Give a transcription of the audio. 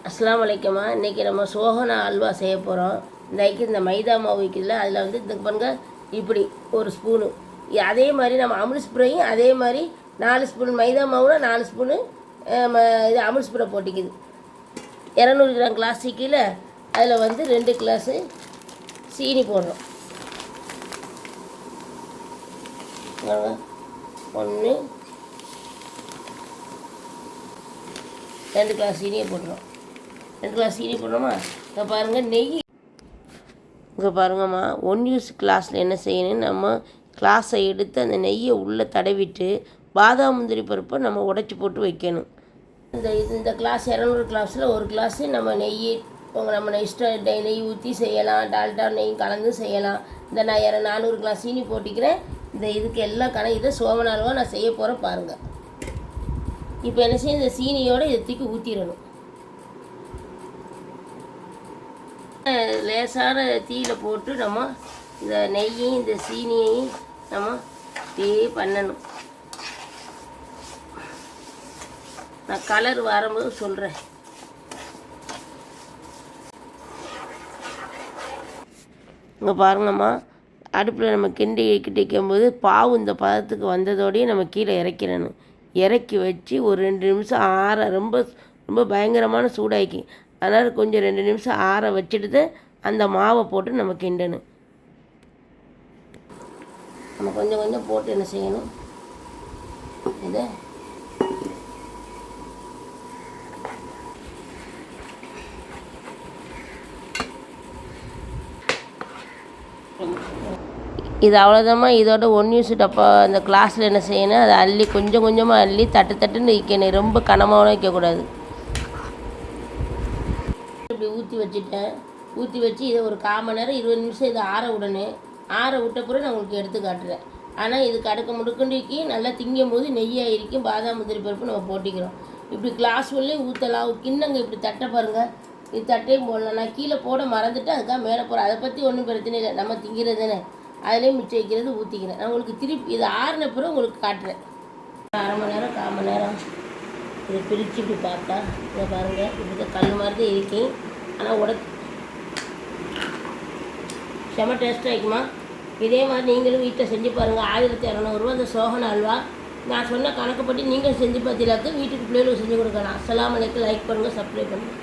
அஸ்ஸலாமு அலைக்கும்மா. இன்றைக்கி நம்ம சோஹனா அல்வா செய்ய போகிறோம். இந்த மைதா மாவு வைக்கிறதுல அதில் வந்து இந்த பாருங்க இப்படி ஒரு ஸ்பூனு, அதே மாதிரி நம்ம அமுல் ஸ்ப்ரேயும் அதே மாதிரி 4 ஸ்பூன் மைதா மாவுனா 4 ஸ்பூனு இது அமுல் ஸ்ப்ரே போட்டிக்குது. 200 கிராம் கிளாஸ் கீழே அதில் வந்து 2 கிளாஸு சீனி போடுறோம். 1 2 கிளாஸ் சீனியை போட்டுறோம். 2 கிளாஸ் சீனி போடுறோமா. இப்போ பாருங்கள் நெய். இங்கே பாருங்கம்மா, 1 யூஸ் கிளாஸில் என்ன செய்யணும், நம்ம கிளாஸை எடுத்து அந்த நெய்யை உள்ளே தடவிட்டு பாதாம் முந்திரி பருப்பை நம்ம உடச்சி போட்டு வைக்கணும். இந்த கிளாஸ் 200 கிளாஸில் 1 கிளாஸு நம்ம நெய் நம்ம இஷ்டம் நெய் ஊற்றி செய்யலாம், டால்டா நெய் கலந்து செய்யலாம். இந்த நான் 400 கிளாஸ் சீனி போட்டிக்கிறேன். இந்த இதுக்கு எல்லாம் இதை சோமன அல்வா நான் செய்ய போகிறேன் பாருங்கள். இப்போ என்ன செய்ய, இந்த சீனியோடு இதை தூக்கி ஊற்றிடணும். லேசான தீயில் போட்டு நம்ம இந்த நெய்யையும் இந்த சீனியையும் நம்ம இப்படியே பண்ணணும். நான் கலர் வரும்போது சொல்கிறேன். இங்கே பாருங்கம்மா, அடுப்பில் நம்ம கிண்டிக்கிட்டு வைக்கும்போது பாவு இந்த பதத்துக்கு வந்ததோடையே நம்ம கீழே இறக்கிடணும். இறக்கி வச்சு ஒரு 2 நிமிஷம் ஆற, ரொம்ப ரொம்ப பயங்கரமான சூடாக்கி, அதனால் கொஞ்சம் 2 நிமிஷம் ஆற வச்சுட்டு அந்த மாவை போட்டு நம்ம கிண்டணும். நம்ம கொஞ்சம் கொஞ்சம் போட்டு என்ன செய்யணும், இதை இது அவ்வளோதாம்மா. இதோட 1 யூஸ் டப்பா அந்த கிளாஸில் என்ன செய்யணும், அதை அள்ளி கொஞ்சம் கொஞ்சமாக அள்ளி தட்டுன்னு வைக்கணும். ரொம்ப கனமாகவும் வைக்கக்கூடாது. இப்படி ஊற்றி வச்சுட்டேன். ஊற்றி வச்சு இதை ஒரு 1/4 மணி நேரம் 20 நிமிஷம் இதை ஆற விடணும். ஆற விட்ட பிறகு நான் உங்களுக்கு எடுத்து காட்டுறேன். ஆனால் இதுக்கு அடுக்க முடுக்கண்டிக்கு நல்லா திங்கும் போது நெய்யாக இருக்கும், பாதாம் முந்திரி பருப்பு நம்ம போட்டிக்கிறோம். இப்படி கிளாஸ் உள்ளே ஊற்றலாம். கிண்ணங்க இப்படி தட்டை பாருங்கள், இது தட்டையும் போடலாம். நான் கீழே போட மறந்துட்டு அதுக்காக மேலே போகிறேன். அதை பற்றி ஒன்றும் பிரச்சனை இல்லை, நம்ம திங்கிறதுன்னு அதுலேயும் மிச்சம் வைக்கிறது ஊற்றிக்கிறேன். நான் உங்களுக்கு திருப்பி இது ஆறின பிறகு உங்களுக்கு காட்டுறேன். 1/2 மணி நேரம் 1/4 மணி நேரம் இதை பிரித்து இப்படி பார்த்தா இதை பாருங்கள், இப்படி தான் கல் மாதிரி தான் இருக்கும். ஆனால் செம டேஸ்ட்டாக இருக்குமா. இதே மாதிரி நீங்களும் வீட்டில் செஞ்சு பாருங்கள். 1200 ரூபா இந்த சோஹனா அல்வா. நான் சொன்ன கணக்குப்படி நீங்கள் செஞ்சு பார்த்தீங்களாக்க வீட்டுக்கு பிள்ளைகளுக்கு செஞ்சு கொடுக்கலாம். அஸ்ஸலாமு அலைக்கும். லைக் பண்ணுங்கள், சப்ஸ்கிரைப் பண்ணுங்கள்.